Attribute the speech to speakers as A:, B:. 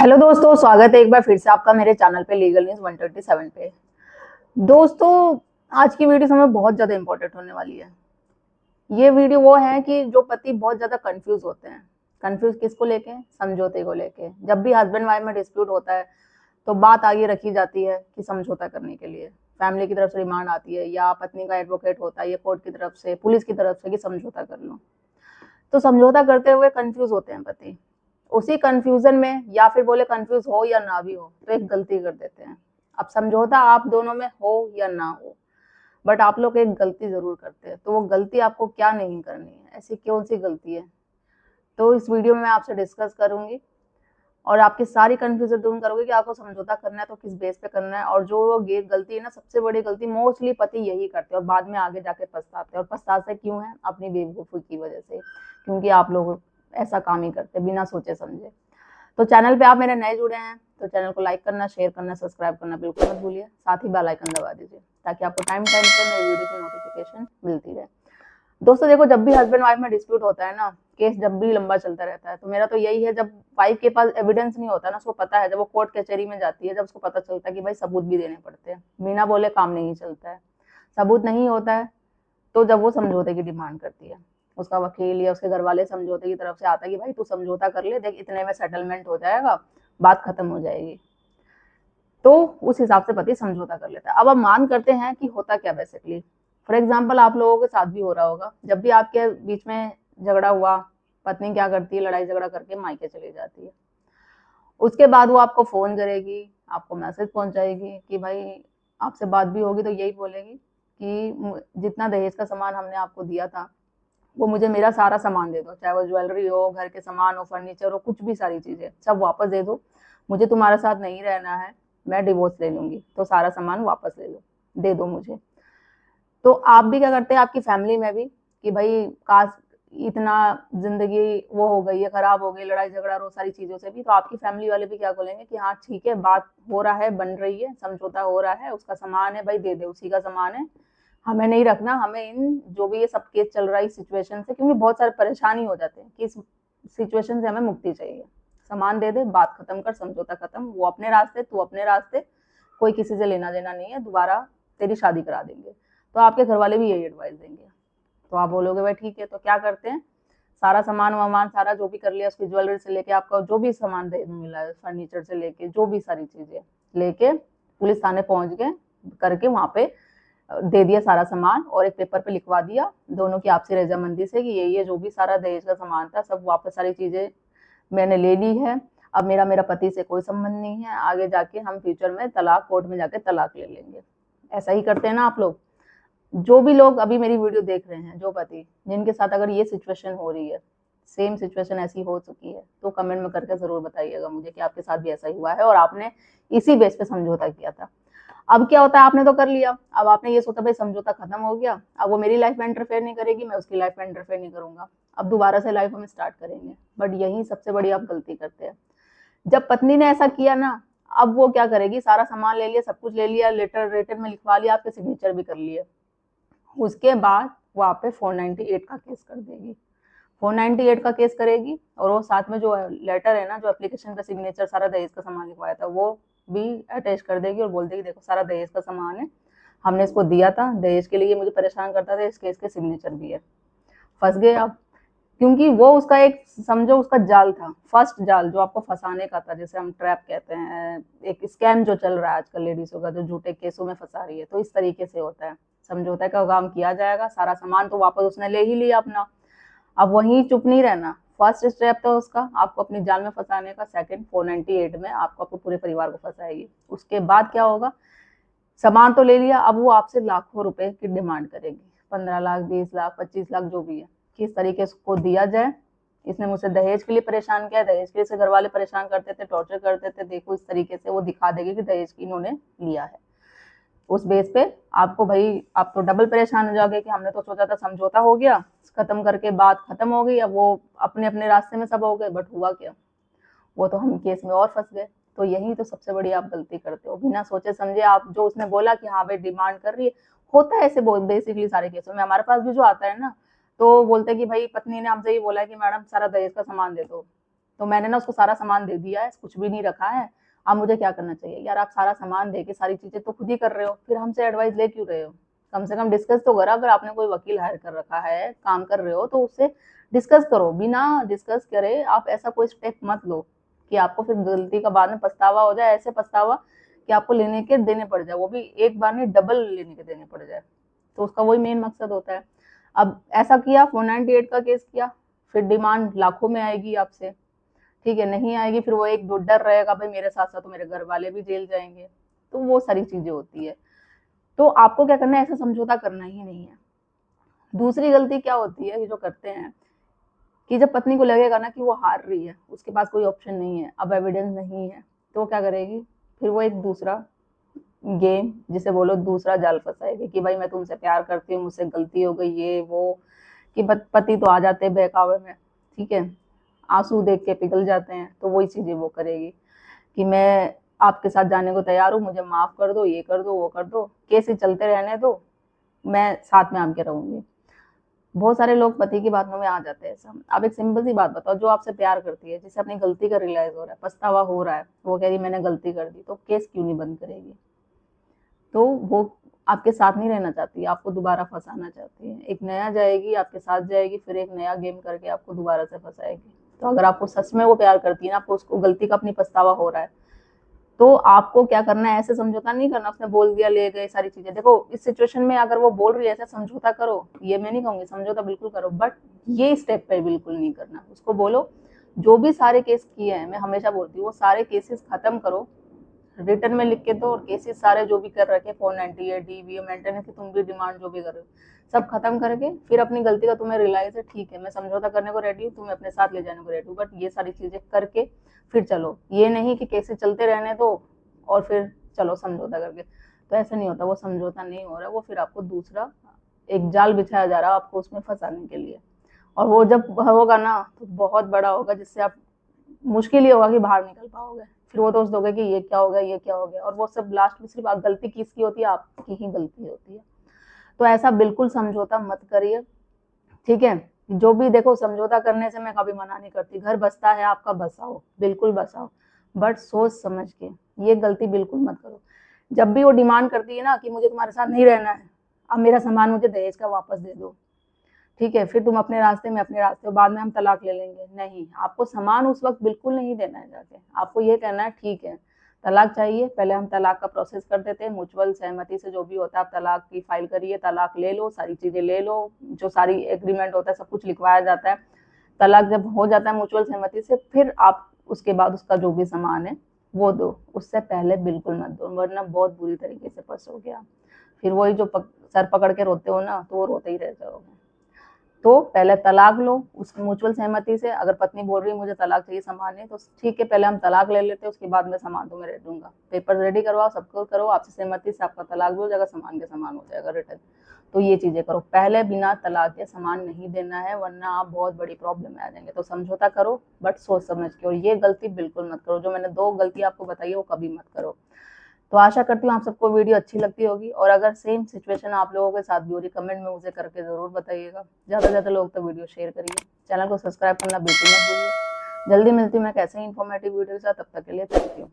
A: Hello दोस्तों, स्वागत है एक बार फिर से आपका मेरे चैनल पे लीगल न्यूज 127 पे। दोस्तों, आज की वीडियो हमें बहुत ज्यादा इंपॉर्टेंट होने वाली है। ये वीडियो वो है कि जो पति बहुत ज्यादा कंफ्यूज होते हैं। कंफ्यूज किसको लेके? समझौते को लेके। जब भी हस्बैंड वाइफ में डिस्प्यूट होता है तो बात आगे रखी जाती है कि समझौता करने के लिए फैमिली की तरफ से डिमांड आती है, या पत्नी का एडवोकेट होता है, या कोर्ट की तरफ से, पुलिस की तरफ से कि समझौता कर लो। तो समझौता करते हुए कंफ्यूज होते हैं पति। उसी कंफ्यूजन में, या फिर बोले कंफ्यूज हो या ना भी हो, तो एक गलती कर देते हैं। अब समझौता आप दोनों में हो या ना हो, बट आप लोग एक गलती जरूर करते हैं। तो वो गलती आपको क्या नहीं करनी है, ऐसी कौन सी गलती है, तो इस वीडियो में मैं आपसे डिस्कस करूंगी और आपकी सारी कंफ्यूजन दूर करोगे कि आपको समझौता करना है तो किस बेस पे करना है। और जो ये गलती है ना, सबसे बड़ी गलती मोस्टली पति यही करते हैं और बाद में आगे जाके पछताते हैं। और पछताते क्यों है? अपनी बेवकूफी की वजह से, क्योंकि आप लोग ऐसा काम ही करते बिना सोचे समझे। तो चैनल पे आप मेरे नए जुड़े हैं तो चैनल को लाइक करना, शेयर करना, सब्सक्राइब करना बिल्कुल मत भूलिए। साथ ही बेल आइकन दबा दीजिए ताकि आपको टाइम टाइम पे मेरी वीडियो की नोटिफिकेशन मिलती रहे। दोस्तों देखो, जब भी हस्बैंड वाइफ में डिस्प्यूट होता है ना, केस जब भी लंबा चलता रहता है, तो मेरा तो यही है, जब वाइफ के पास एविडेंस नहीं होता ना, उसको पता है, जब वो कोर्ट कचहरी में जाती है, जब उसको पता चलता है कि भाई सबूत भी देने पड़ते हैं, बिना बोले काम नहीं चलता है, सबूत नहीं होता है, तो जब वो समझौते की डिमांड करती है, उसका वकील या उसके घर वाले समझौते की तरफ से आता है कि भाई तू समझौता कर ले, देख इतने में सेटलमेंट हो जाएगा, बात खत्म हो जाएगी, तो उस हिसाब से पति समझौता कर लेता है। अब मान करते हैं कि होता क्या बेसिकली। फॉर एग्जाम्पल आप लोगों के साथ भी हो रहा होगा, जब भी आपके बीच में झगड़ा हुआ, पत्नी क्या करती है, लड़ाई झगड़ा करके मायके चली जाती है। उसके बाद वो आपको फोन करेगी, आपको मैसेज पहुंचाएगी कि भाई आपसे बात भी होगी तो यही बोलेगी कि जितना दहेज का सामान हमने आपको दिया था वो मुझे मेरा सारा सामान दे दो, चाहे वो ज्वेलरी हो, घर के सामान हो, फर्नीचर हो, कुछ भी, सारी चीजें सब वापस दे दो। मुझे तुम्हारे साथ नहीं रहना है, मैं डिवोर्स ले लूंगी, तो सारा सामान वापस ले लो, दे दो मुझे। तो आप भी क्या करते हैं आपकी फैमिली में भी कि भाई काश इतना जिंदगी वो हो गई है, खराब हो गई, लड़ाई झगड़ा रो सारी चीजों से भी, तो आपकी फैमिली वाले भी क्या बोलेंगे कि हाँ ठीक है, बात हो रहा है, बन रही है, समझौता हो रहा है, उसका सामान है भाई दे दे, उसी का सामान है, हमें नहीं रखना, हमें इन जो भी ये सब केस चल रहा है इस सिचुएशन से, क्योंकि बहुत सारे परेशानी हो जाते हैं कि इस सिचुएशन से हमें मुक्ति चाहिए, सामान दे दे, बात खत्म कर, समझौता खत्म, वो अपने रास्ते, तू अपने रास्ते, कोई किसी से लेना देना नहीं है, दोबारा तेरी शादी करा देंगे। तो आपके घर वाले भी यही एडवाइस देंगे। तो आप बोलोगे भाई ठीक है, तो क्या करते हैं, सारा सामान वामान सारा जो भी कर लिया, उसकी ज्वेलरी से लेके आपका जो भी सामान मिला है, फर्नीचर से लेके जो भी सारी चीजें लेके पुलिस थाने पहुंच गए, करके वहां पे दे दिया सारा सामान, और एक पेपर पे लिखवा दिया दोनों की आपसी रजामंदी से कि ये जो भी सारा दहेज का सामान था सब वापस, सारी चीजें मैंने ले ली है, अब मेरा मेरा पति से कोई संबंध नहीं है, आगे जाके हम फ्यूचर में तलाक, कोर्ट में जाके तलाक ले लेंगे। ऐसा ही करते हैं ना आप लोग। जो भी लोग अभी मेरी वीडियो देख रहे हैं, जो पति जिनके साथ अगर ये सिचुएशन हो रही है, सेम सिचुएशन ऐसी हो चुकी है, तो कमेंट में करके जरूर बताइएगा मुझे कि आपके साथ भी ऐसा ही हुआ है और आपने इसी बेस पे समझौता किया था। अब क्या होता है, आपने तो कर लिया, अब आपने ये सोचा भाई समझौता खत्म हो गया, अब वो मेरी लाइफ में इंटरफेयर नहीं करेगी, मैं उसकी लाइफ में इंटरफेयर नहीं करूंगा, अब दोबारा से लाइफ हम स्टार्ट करेंगे। बट यही सबसे बड़ी आप गलती करते हैं। जब पत्नी ने ऐसा किया ना, अब वो क्या करेगी, सारा सामान ले लिया, सब कुछ ले लिया, लेटर रेटर में लिखवा लिया, आपके सिग्नेचर भी कर लिए, उसके बाद वो आप पे 498 का केस कर देगी। 498 का केस करेगी, और वो साथ में जो लेटर है ना, जो एप्लीकेशन का सिग्नेचर सारा दहेज का सामान लिखवाया था, वो भी अटैच कर देगी और बोल देगी देखो सारा दहेज का सामान है, हमने इसको दिया था दहेज के लिए, मुझे परेशान करता था, इस केस के सिग्नेचर भी है। फंस गए आप, क्योंकि वो उसका एक, समझो उसका जाल था, फर्स्ट जाल जो आपको फंसाने का था, जैसे हम ट्रैप कहते हैं, एक स्कैम जो चल रहा है आजकल लेडीजों का, जो झूठे केसों में फंसा रही है, तो इस तरीके से होता है। समझौता का काम किया जाएगा, सारा सामान तो वापस उसने ले ही लिया अपना, अब वहीं चुप नहीं रहना। फर्स्ट स्टेप था उसका आपको अपनी जाल में फंसाने का, सेकंड 498 में आपको अपने पूरे परिवार को फंसाएगी। उसके बाद क्या होगा, सामान तो ले लिया, अब वो आपसे लाखों रुपए की डिमांड करेगी, 15 लाख, 20 लाख, 25 लाख, जो भी है, किस तरीके से उसको दिया जाए। इसने मुझसे दहेज के लिए परेशान किया, दहेज के लिए से घर वाले परेशान करते थे, टॉर्चर करते थे, देखो इस तरीके से वो दिखा देगी कि दहेज की इन्होंने लिया है। उस बेस पे आपको भाई, आप तो डबल परेशान हो जाओगे कि हमने तो सोचा था समझौता हो गया, खत्म करके बात खत्म हो गई, अब वो अपने अपने रास्ते में सब हो गए, बट हुआ क्या, वो तो हम केस में और फंस गए। तो यही तो सबसे बड़ी आप गलती करते हो, बिना सोचे समझे आप, जो उसने बोला कि हाँ भाई डिमांड कर रही है, होता है ऐसे बहुत बेसिकली सारे केसों में, हमारे पास भी जो आता है ना, तो बोलते हैं कि भाई पत्नी ने हमसे ये बोला है कि मैडम सारा दहेज का सामान दे दो, तो मैंने ना उसको सारा सामान दे दिया है, कुछ भी नहीं रखा है, अब मुझे क्या करना चाहिए? यार आप सारा सामान दे के सारी चीजें तो खुद ही कर रहे हो, फिर हमसे एडवाइस ले क्यों रहे हो? कम से कम डिस्कस तो करो। अगर आपने कोई वकील हायर कर रखा है, काम कर रहे हो, तो उससे डिस्कस करो। बिना डिस्कस करे आप ऐसा कोई स्टेप मत लो कि आपको फिर गलती का बाद में पछतावा हो जाए, ऐसे पछतावा कि आपको लेने के देने पड़ जाए, वो भी एक बार नहीं डबल लेने के देने पड़ जाए। तो उसका वही मेन मकसद होता है। अब ऐसा किया, 498 का केस किया, फिर डिमांड लाखों में आएगी आपसे, ठीक है? नहीं आएगी, फिर वो एक दो डर रहेगा, भाई मेरे साथ साथ तो मेरे घर वाले भी जेल जाएंगे, तो वो सारी चीजें होती है। तो आपको क्या करना है? ऐसा समझौता करना ही नहीं है। दूसरी गलती क्या होती है कि जो करते हैं कि जब पत्नी को लगेगा ना कि वो हार रही है, उसके पास कोई ऑप्शन नहीं है, अब एविडेंस नहीं है, तो क्या करेगी? फिर वो एक दूसरा गेम, जिसे बोलो दूसरा जाल फंसाएगी कि भाई मैं तुमसे प्यार करती हूँ, मुझसे गलती हो गई, ये वो, कि पति तो आ जाते हैं बहकावे में, ठीक है, आंसू देख के पिघल जाते हैं, तो वही चीजें वो करेगी कि मैं आपके साथ जाने को तैयार हूँ, मुझे माफ कर दो, ये कर दो, वो कर दो, केस चलते रहने दो, मैं साथ में आके रहूंगी। बहुत सारे लोग पति की बातों में आ जाते हैं ऐसा। आप एक सिंपल सी बात बताओ, जो आपसे प्यार करती है, जिसे अपनी गलती का रियलाइज हो रहा है, पछतावा हो रहा है, वो कह रही मैंने गलती कर दी, तो केस क्यों नहीं बंद करेगी? तो वो आपके साथ नहीं रहना चाहती, आपको दोबारा फंसाना चाहती है। एक नया जाएगी, आपके साथ जाएगी, फिर एक नया गेम करके आपको दोबारा से फंसाएगी। तो अगर आपको सच में वो प्यार करती है ना, आपको उसको गलती का अपनी पछतावा हो रहा है, तो आपको क्या करना है? ऐसे समझौता नहीं करना, उसने बोल दिया, ले गए सारी चीजें। देखो इस सिचुएशन में अगर वो बोल रही है ऐसा समझौता करो, ये मैं नहीं कहूंगी, समझौता बिल्कुल करो, बट ये स्टेप पे बिल्कुल नहीं करना। उसको बोलो जो भी सारे केस किए हैं, मैं हमेशा बोलती हूँ वो सारे केसेस खत्म करो, रिटर्न में लिख के दो, और केसेस सारे जो भी कर रखे 498 डीवीए मेंटेनेंस की तुम भी डिमांड जो भी कर रहे हो, सब खत्म करके फिर अपनी गलती का तुम्हें रियलाइज है, ठीक है मैं समझौता करने को रेडी हूँ, तुम्हें अपने साथ ले जाने को रेडी हूँ, बट ये सारी चीजें करके फिर चलो। ये नहीं कि केसेस चलते रहने दो और फिर चलो समझौता करके, तो ऐसा नहीं होता। वो समझौता नहीं हो रहा, वो फिर आपको दूसरा एक जाल बिछाया जा रहा है आपको उसमें फंसाने के लिए। और वो जब होगा ना तो बहुत बड़ा होगा, जिससे आप मुश्किल ही होगा कि बाहर निकल पाओगे। फिर वो दोस्त दोगे कि ये क्या हो गया, ये क्या हो गया, और वो सब लास्ट में सिर्फ गलती किसकी होती है? आपकी ही गलती होती है। तो ऐसा बिल्कुल समझौता मत करिए, ठीक है? जो भी देखो, समझौता करने से मैं कभी मना नहीं करती, घर बसता है आपका, बसाओ, बिल्कुल बसाओ, बट सोच समझ के। ये गलती बिल्कुल मत करो। जब भी वो डिमांड करती है ना कि मुझे तुम्हारे साथ नहीं रहना है, अब मेरा सामान मुझे दहेज का वापस दे दो, ठीक है, फिर तुम अपने रास्ते में अपने रास्ते, बाद में हम तलाक ले लेंगे, नहीं, आपको सामान उस वक्त बिल्कुल नहीं देना है। जाके आपको ये कहना है ठीक है तलाक चाहिए, पहले हम तलाक का प्रोसेस कर देते हैं, म्यूचुअल सहमति से जो भी होता है, आप तलाक की फाइल करिए, तलाक ले लो, सारी चीजें ले लो, जो सारी एग्रीमेंट होता है सब कुछ लिखवाया जाता है। तलाक जब हो जाता है म्यूचुअल सहमति से, फिर आप उसके बाद उसका जो भी सामान है वो दो, उससे पहले बिल्कुल मत दो, वरना बहुत बुरी तरीके से फंसोगे आप। फिर वही जो सर पकड़ के रोते हो ना, तो वो रोते ही रह जाओगे। तो पहले तलाक लो उस म्यूचुअल सहमति से। अगर पत्नी बोल रही है मुझे तलाक चाहिए, सामान नहीं, तो ठीक है पहले हम तलाक ले लेते हैं, उसके बाद में सामान तुम्हें दे दूंगा, पेपर रेडी करवाओ, सबको करो, आपसे सहमति से आपका तलाक भी हो जाएगा, सामान के सामान हो जाएगा रिटर्न। तो ये चीजें करो, पहले बिना तलाक के सामान नहीं देना है, वरना आप बहुत बड़ी प्रॉब्लम में आ जाएंगे। तो समझौता करो बट सोच समझ के, और ये गलती बिल्कुल मत करो, जो मैंने 2 गलती आपको बताई है वो कभी मत करो। तो आशा करती हूँ आप सबको वीडियो अच्छी लगती होगी, और अगर सेम सिचुएशन आप लोगों के साथ भी हो रही, कमेंट में मुझे करके जरूर बताइएगा। ज़्यादा से ज़्यादा लोग तो वीडियो शेयर करिए, चैनल को सब्सक्राइब करना बिल्कुल मत भूलिए। जल्दी मिलती हूँ मैं कैसे ही इन्फॉर्मेटिव वीडियो के साथ, तब तक के लिए थैंक यू।